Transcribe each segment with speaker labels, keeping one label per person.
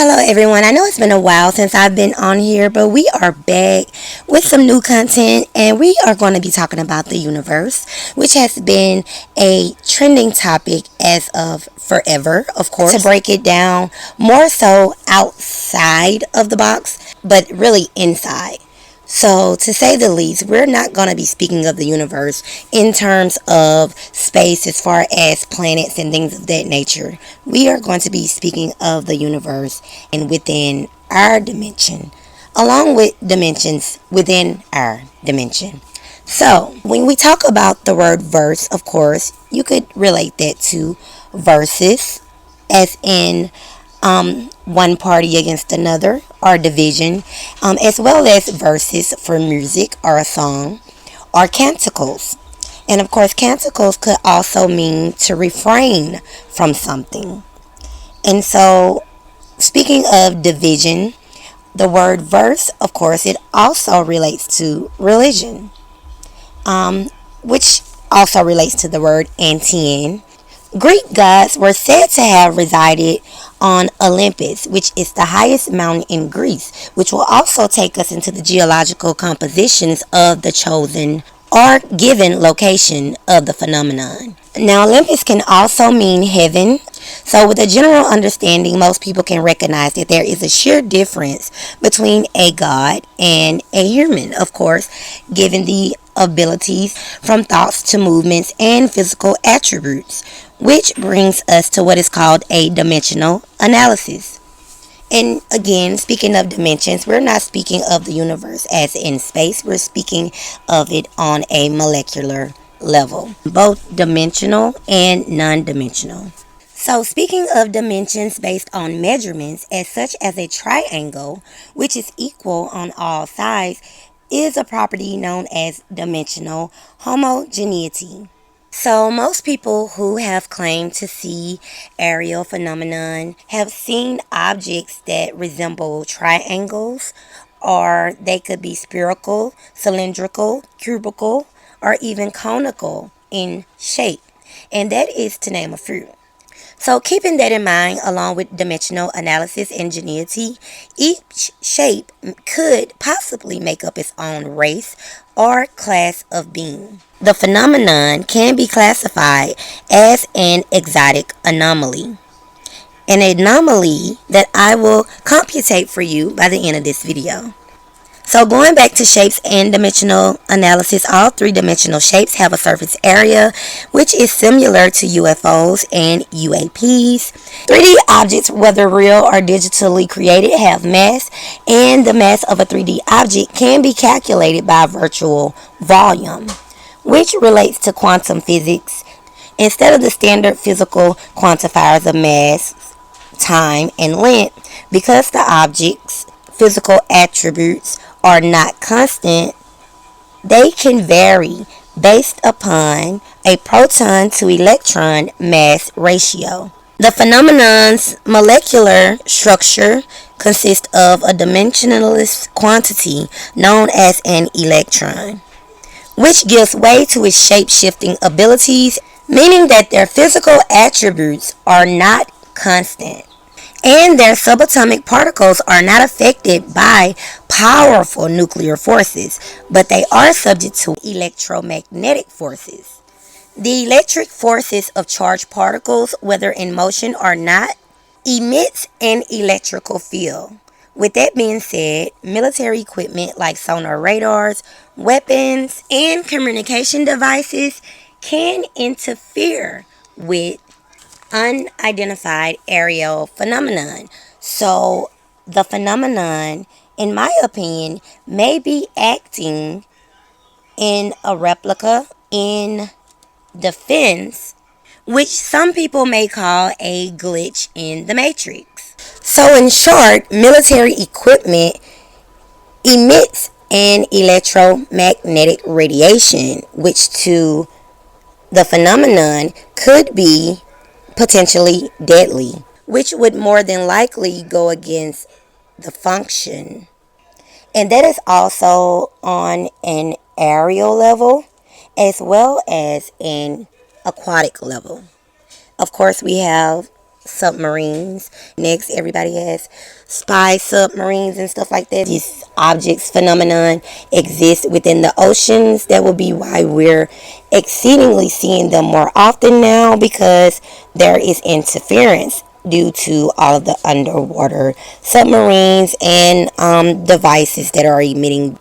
Speaker 1: Hello everyone. I know it's been a while since I've been on here, but we are back with some new content and we are going to be talking about the universe, which has been a trending topic as of forever, of course. To break it down more so outside of the box, but really inside. So, to say the least, we're not going to be speaking of the universe in terms of space as far as planets and things of that nature. We are going to be speaking of the universe and within our dimension, along with dimensions within our dimension. So, when we talk about the word verse, of course, you could relate that to verses, as in one party against another, or division, as well as verses for music or a song, or canticles. And of course, canticles could also mean to refrain from something. And so, speaking of division, the word verse, of course, it also relates to religion, which also relates to the word antian. Greek gods were said to have resided on Olympus, which is the highest mountain in Greece, which will also take us into the geological compositions of the chosen or given location of the phenomenon. Now, Olympus can also mean heaven. So, with a general understanding, most people can recognize that there is a sheer difference between a god and a human, of course, given the abilities from thoughts to movements and physical attributes, which brings us to what is called a dimensional analysis. And again, speaking of dimensions, we're not speaking of the universe as in space, we're speaking of it on a molecular level, both dimensional and non dimensional. So, speaking of dimensions based on measurements, as such as a triangle, which is equal on all sides, is a property known as dimensional homogeneity. So, most people who have claimed to see aerial phenomenon have seen objects that resemble triangles, or they could be spherical, cylindrical, cubical, or even conical in shape. And that is to name a few. So, keeping that in mind, along with dimensional analysis ingenuity, each shape could possibly make up its own race or class of being. The phenomenon can be classified as an exotic anomaly. An anomaly that I will computate for you by the end of this video. So going back to shapes and dimensional analysis, all three-dimensional shapes have a surface area which is similar to UFOs and UAPs. 3D objects, whether real or digitally created, have mass, and the mass of a 3D object can be calculated by virtual volume, which relates to quantum physics. Instead of the standard physical quantifiers of mass, time, and length, because the object's physical attributes are not constant, they can vary based upon a proton to electron mass ratio. The phenomenon's molecular structure consists of a dimensionless quantity known as an electron, which gives way to its shape-shifting abilities, meaning that their physical attributes are not constant and their subatomic particles are not affected by powerful nuclear forces, but they are subject to electromagnetic forces. The electric forces of charged particles, whether in motion or not, emits an electrical field. With that being said, military equipment like sonar radars, weapons, and communication devices can interfere with unidentified aerial phenomenon. So the phenomenon, in my opinion, may be acting in a replica in defense, which some people may call a glitch in the matrix. So in short, military equipment emits an electromagnetic radiation, which to the phenomenon could be potentially deadly, which would more than likely go against the function. And that is also on an aerial level as well as an aquatic level. Of course, we have submarines. Next, everybody has spy submarines and stuff like that. These objects phenomenon exist within the oceans. That will be why we're exceedingly seeing them more often now, because there is interference due to all of the underwater submarines and devices that are emitting,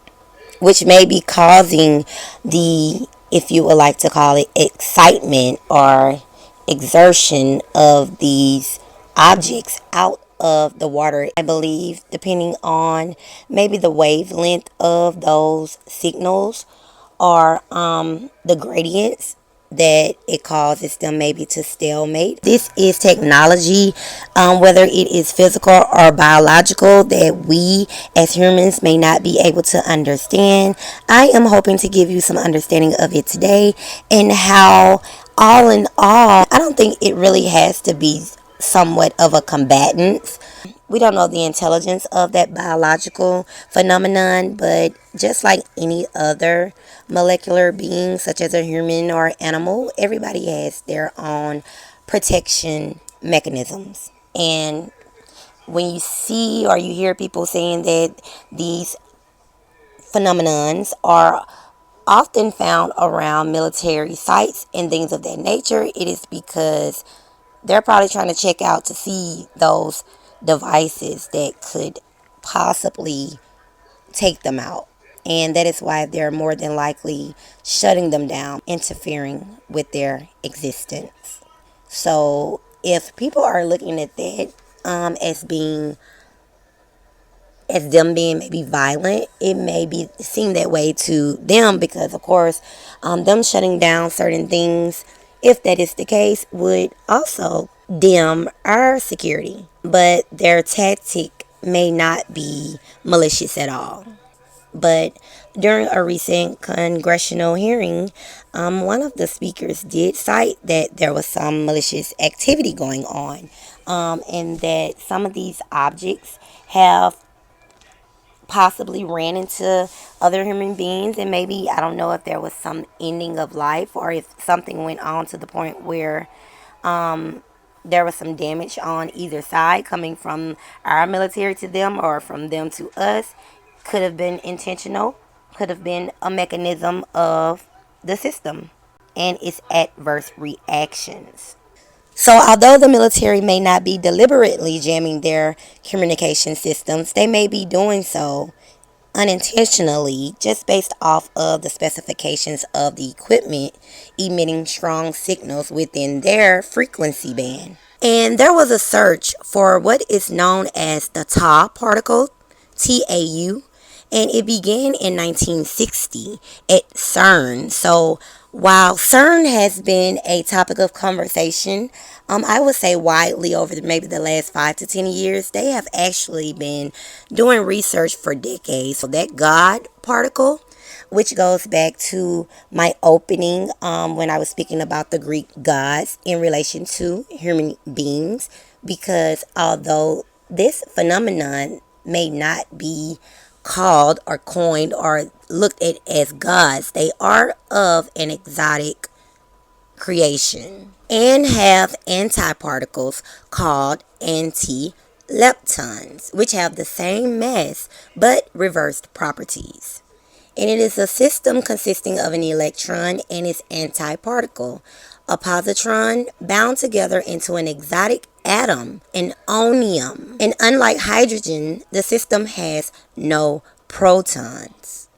Speaker 1: which may be causing the, if you would like to call it, excitement or exertion of these objects out of the water. I believe, depending on maybe the wavelength of those signals or the gradients, that it causes them maybe to stalemate. This is technology, whether it is physical or biological, that we as humans may not be able to understand. I am hoping to give you some understanding of it today, and how, all in all, I don't think it really has to be somewhat of a combatant. We don't know the intelligence of that biological phenomenon, but just like any other molecular being, such as a human or animal, everybody has their own protection mechanisms. And when you see or you hear people saying that these phenomenons are often found around military sites and things of that nature, it is because they're probably trying to check out to see those devices that could possibly take them out. And that is why they're more than likely shutting them down, interfering with their existence. So if people are looking at that as being, as them being maybe violent, it may be seen that way to them, because of course them shutting down certain things, if that is the case, would also dim our security. But their tactic may not be malicious at all. But during a recent congressional hearing, one of the speakers did cite that there was some malicious activity going on, and that some of these objects have possibly ran into other human beings, and maybe, I don't know if there was some ending of life, or if something went on to the point where there was some damage on either side, coming from our military to them or from them to us. Could have been intentional, could have been a mechanism of the system and its adverse reactions. So, although the military may not be deliberately jamming their communication systems, they may be doing so unintentionally, just based off of the specifications of the equipment emitting strong signals within their frequency band. And there was a search for what is known as the Tau particle, TAU, and it began in 1960 at CERN. So while CERN has been a topic of conversation, I would say widely over maybe the last 5 to 10 years, they have actually been doing research for decades. So that God particle, which goes back to my opening when I was speaking about the Greek gods in relation to human beings, because although this phenomenon may not be called or coined or looked at as gods, they are of an exotic creation and have antiparticles called antileptons, which have the same mass but reversed properties. And it is a system consisting of an electron and its antiparticle, a positron, bound together into an exotic atom, an onium. And unlike hydrogen, the system has no protons.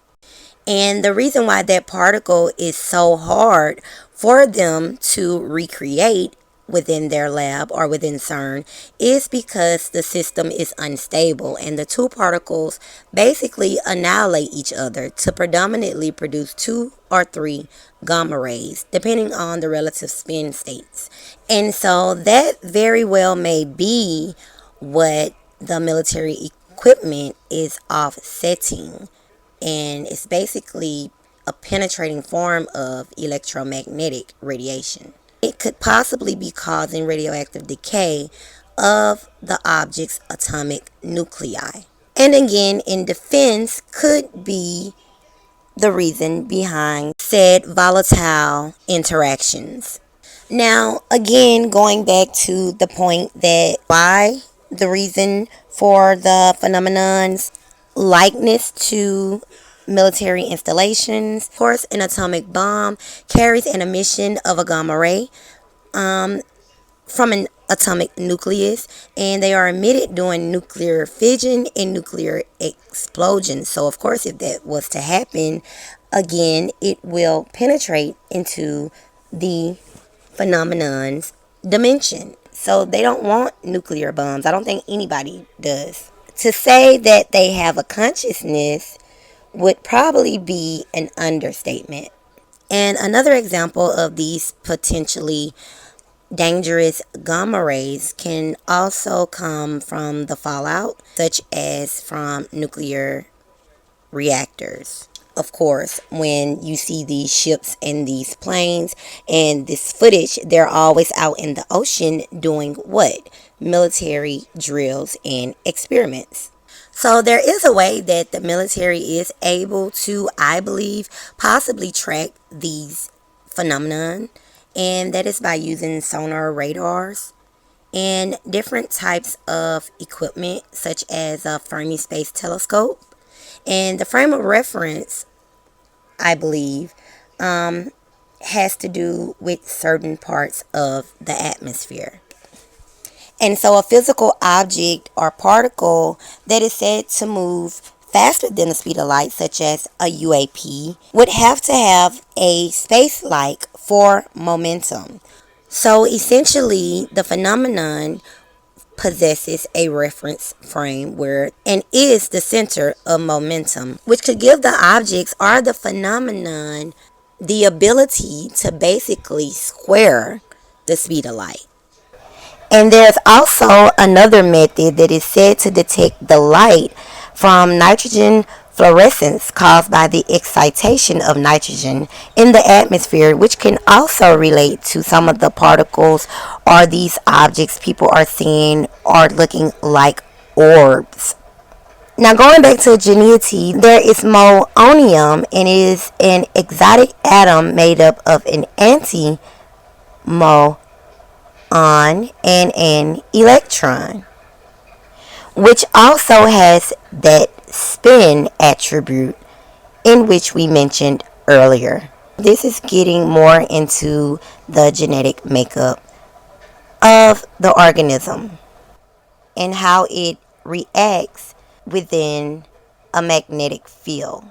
Speaker 1: And the reason why that particle is so hard for them to recreate within their lab or within CERN is because the system is unstable, and the two particles basically annihilate each other to predominantly produce 2 or 3 gamma rays, depending on the relative spin states. And so that very well may be what the military equipment is offsetting, and it's basically a penetrating form of electromagnetic radiation. It could possibly be causing radioactive decay of the object's atomic nuclei. And again, in defense, could be the reason behind said volatile interactions. Now, again, going back to the point that why the reason for the phenomenon's likeness to military installations. Of course, an atomic bomb carries an emission of a gamma ray from an atomic nucleus, and they are emitted during nuclear fission and nuclear explosion. So, of course, if that was to happen, again, it will penetrate into the phenomenon's dimension. So they don't want nuclear bombs. I don't think anybody does. To say that they have a consciousness would probably be an understatement. And another example of these potentially dangerous gamma rays can also come from the fallout, such as from nuclear reactors. Of course, when you see these ships and these planes and this footage, they're always out in the ocean doing what? Military drills and experiments. So there is a way that the military is able to, I believe, possibly track these phenomenon, and that is by using sonar radars and different types of equipment such as a Fermi Space Telescope. And the frame of reference, I believe, has to do with certain parts of the atmosphere. And so a physical object or particle that is said to move faster than the speed of light, such as a UAP, would have to have a space-like for momentum. So essentially, the phenomenon possesses a reference frame where and is the center of momentum, which could give the objects or the phenomenon the ability to basically square the speed of light. And there's also another method that is said to detect the light from nitrogen fluorescence caused by the excitation of nitrogen in the atmosphere, which can also relate to some of the particles or these objects people are seeing are looking like orbs. Now, going back to geneity, there is molonium, and it is an exotic atom made up of an anti on and an electron, which also has that spin attribute in which we mentioned earlier. This is getting more into the genetic makeup of the organism and how it reacts within a magnetic field.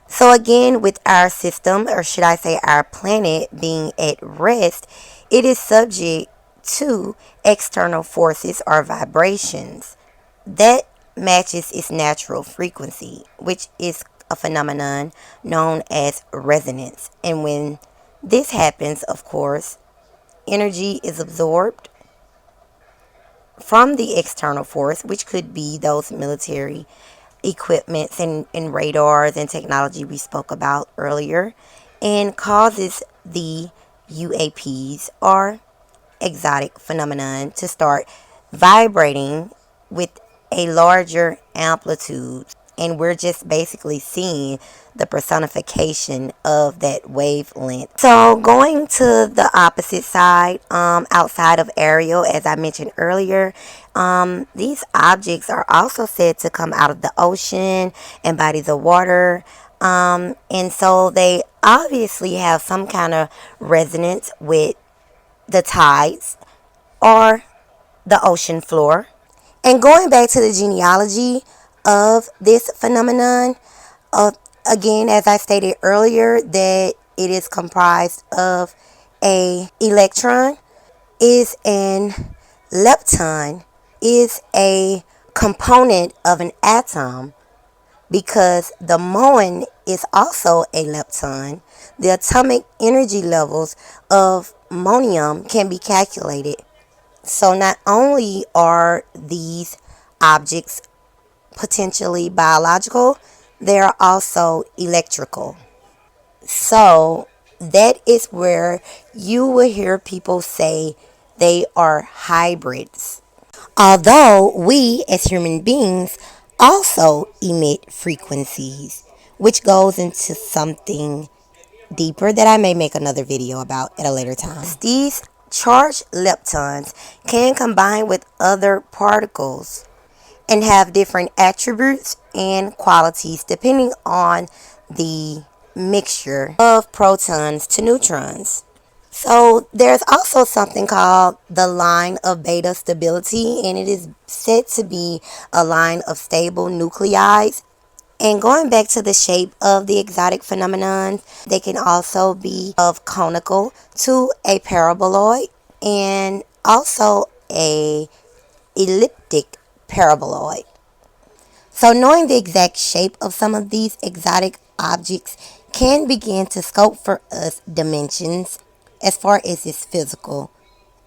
Speaker 1: So, again, with our system, or should I say our planet, being at rest, it is subject to external forces or vibrations that matches its natural frequency, which is a phenomenon known as resonance. And when this happens, of course, energy is absorbed from the external force, which could be those military equipments and radars and technology we spoke about earlier, and causes the UAPs or exotic phenomenon to start vibrating with a larger amplitude. And we're just basically seeing the personification of that wavelength. So going to the opposite side, outside of aerial, as I mentioned earlier, these objects are also said to come out of the ocean and bodies of water. And so they obviously have some kind of resonance with the tides or the ocean floor. And going back to the genealogy of this phenomenon, uh, again, as I stated earlier, that it is comprised of a electron, is an lepton, is a component of an atom, because the muon is also a lepton. The atomic energy levels of monium can be calculated. So not only are these objects potentially biological, they are also electrical. So that is where you will hear people say they are hybrids. Although we as human beings also emit frequencies, which goes into something deeper that I may make another video about at a later time. These charged leptons can combine with other particles and have different attributes and qualities depending on the mixture of protons to neutrons. So there's also something called the line of beta stability, and it is said to be a line of stable nuclides. And going back to the shape of the exotic phenomenon, they can also be of conical to a paraboloid and also a elliptic paraboloid. So knowing the exact shape of some of these exotic objects can begin to scope for us dimensions as far as its physical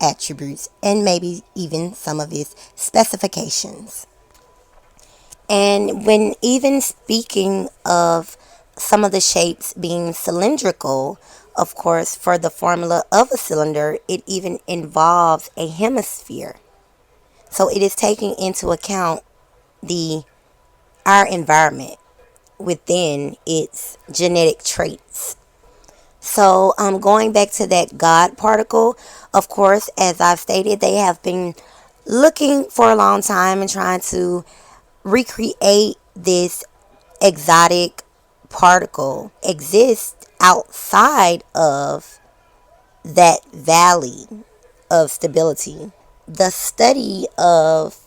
Speaker 1: attributes and maybe even some of its specifications. And when even speaking of some of the shapes being cylindrical, of course, for the formula of a cylinder, it even involves a hemisphere. So it is taking into account the our environment within its genetic traits. So going back to that God particle, of course, as I've stated, they have been looking for a long time and trying to recreate this exotic particle exist outside of that valley of stability. The study of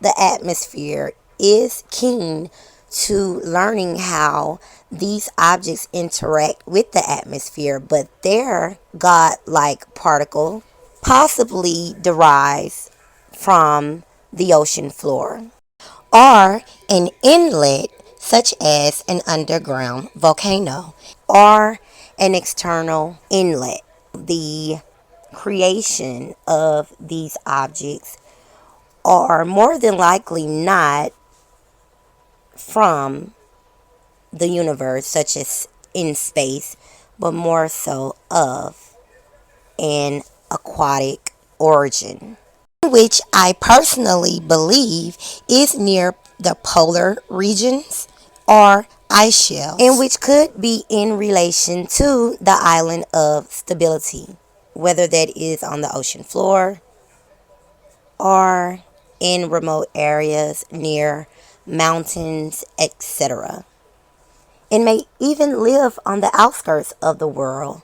Speaker 1: the atmosphere is keen to learning how these objects interact with the atmosphere, but their God-like particle possibly derives from the ocean floor or an inlet such as an underground volcano or an external inlet. The creation of these objects are more than likely not from the universe, such as in space, but more so of an aquatic origin, which I personally believe is near the polar regions or ice shelves, and which could be in relation to the island of stability, whether that is on the ocean floor or in remote areas near mountains, etc. It may even live on the outskirts of the world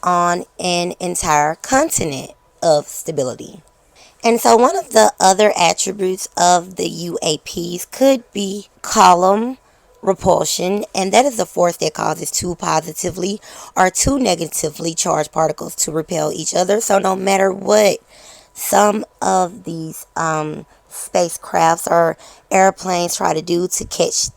Speaker 1: on an entire continent of stability. And so one of the other attributes of the UAPs could be column repulsion, and that is the force that causes two positively or two negatively charged particles to repel each other. So no matter what some of these spacecrafts or airplanes try to do to catch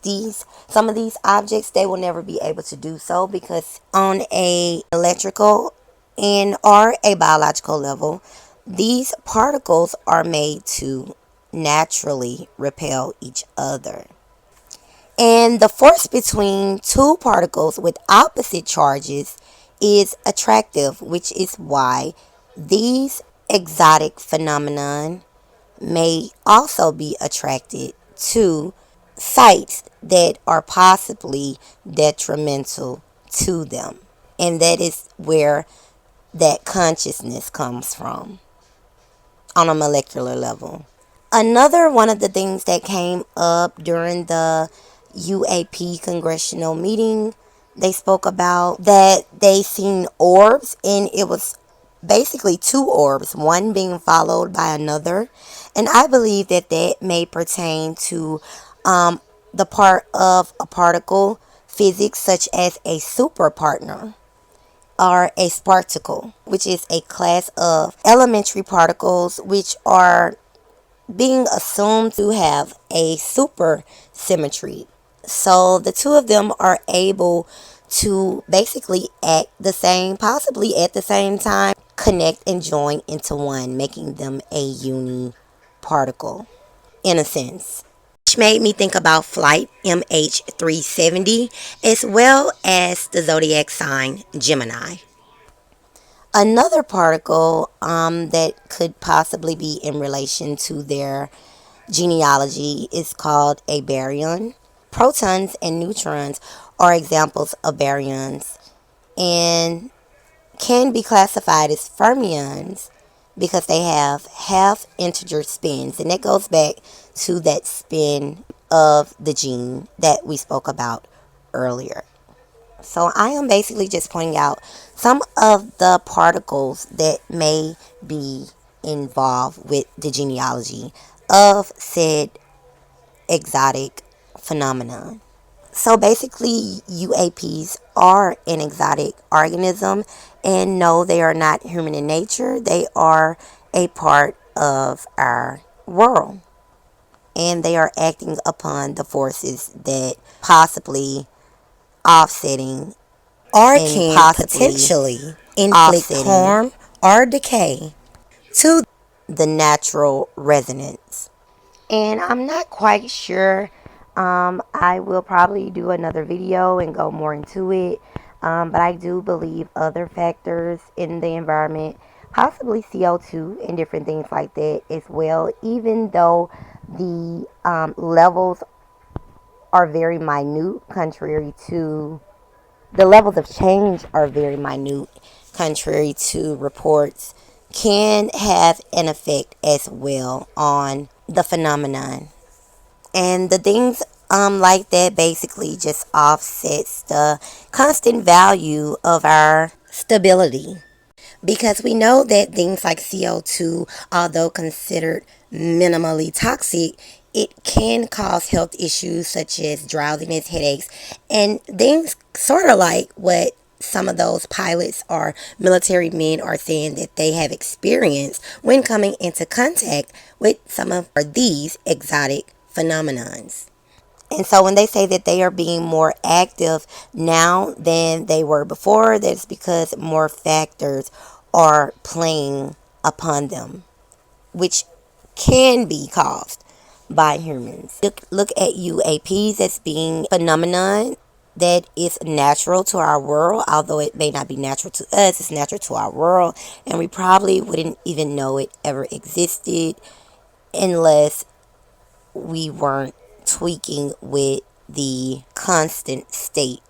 Speaker 1: some of these objects, they will never be able to do so, because on a electrical and or a biological level, these particles are made to naturally repel each other. And the force between two particles with opposite charges is attractive, which is why these exotic phenomenon may also be attracted to sites that are possibly detrimental to them. And that is where that consciousness comes from on a molecular level. Another one of the things that came up during the UAP congressional meeting, they spoke about that they seen orbs, and it was basically two orbs, one being followed by another. And I believe that that may pertain to the part of a particle physics, such as a super partner or a sparticle, which is a class of elementary particles which are being assumed to have a super symmetry. So the two of them are able to basically act the same, possibly at the same time, connect and join into one, making them a uni particle in a sense. Which made me think about flight MH370 as well as the zodiac sign Gemini. Another particle that could possibly be in relation to their genealogy is called a baryon. Protons and neutrons are examples of baryons. and can be classified as fermions because they have half integer spins. And that goes back to that spin of the gene that we spoke about earlier. So I am basically just pointing out some of the particles that may be involved with the genealogy of said exotic phenomenon. So basically, UAPs are an exotic organism, and no, they are not human in nature. They are a part of our world, and they are acting upon the forces that possibly offsetting or can potentially inflict harm or decay to the natural resonance. And I'm not quite sure. I will probably do another video and go more into it. But I do believe other factors in the environment, possibly CO2 and different things like that as well, even though the levels are very minute, contrary to the levels of change are very minute, contrary to reports, can have an effect as well on the phenomenon. And the things like that basically just offsets the constant value of our stability. Because we know that things like CO2, although considered minimally toxic, it can cause health issues such as drowsiness, headaches, and things sort of like what some of those pilots or military men are saying that they have experienced when coming into contact with some of these exotic phenomenons. And so when they say that they are being more active now than they were before, that's because more factors are playing upon them, which can be caused by humans. Look at UAPs as being a phenomenon that is natural to our world, although it may not be natural to us, it's natural to our world, and we probably wouldn't even know it ever existed unless we weren't tweaking with the constant state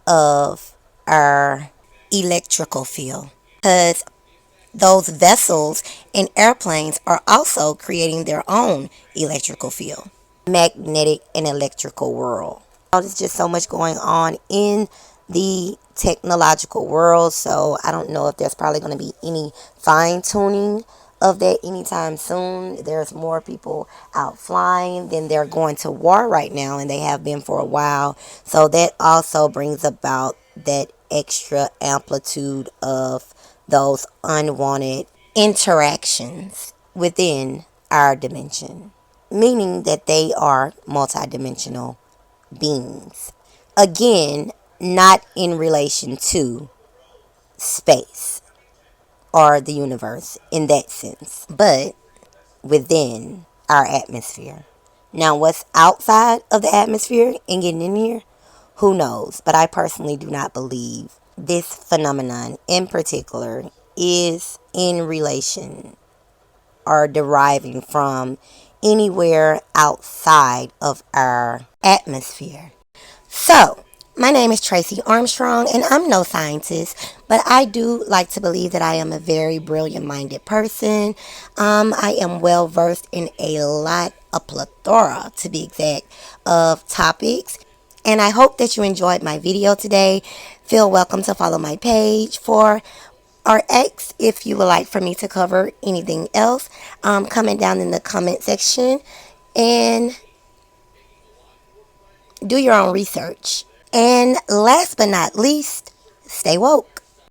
Speaker 1: of our electrical field. Because those vessels and airplanes are also creating their own electrical field, magnetic and electrical world. There's just so much going on in the technological world, so I don't know if there's probably going to be any fine tuning of that anytime soon. There's more people out flying than they're going to war right now, and they have been for a while. So that also brings about that extra amplitude of those unwanted interactions within our dimension, meaning that they are multidimensional beings. Again, not in relation to space or the universe in that sense, but within our atmosphere. Now, what's outside of the atmosphere and getting in here, who knows? But I personally do not believe this phenomenon in particular is in relation or deriving from anywhere outside of our atmosphere. So, my name is Tracy Armstrong, and I'm no scientist, but I do like to believe that I am a very brilliant minded person. I am well versed in a plethora, to be exact, of topics. And I hope that you enjoyed my video today. Feel welcome to follow my page for or X if you would like for me to cover anything else. Comment down in the comment section and do your own research. And last but not least, stay woke.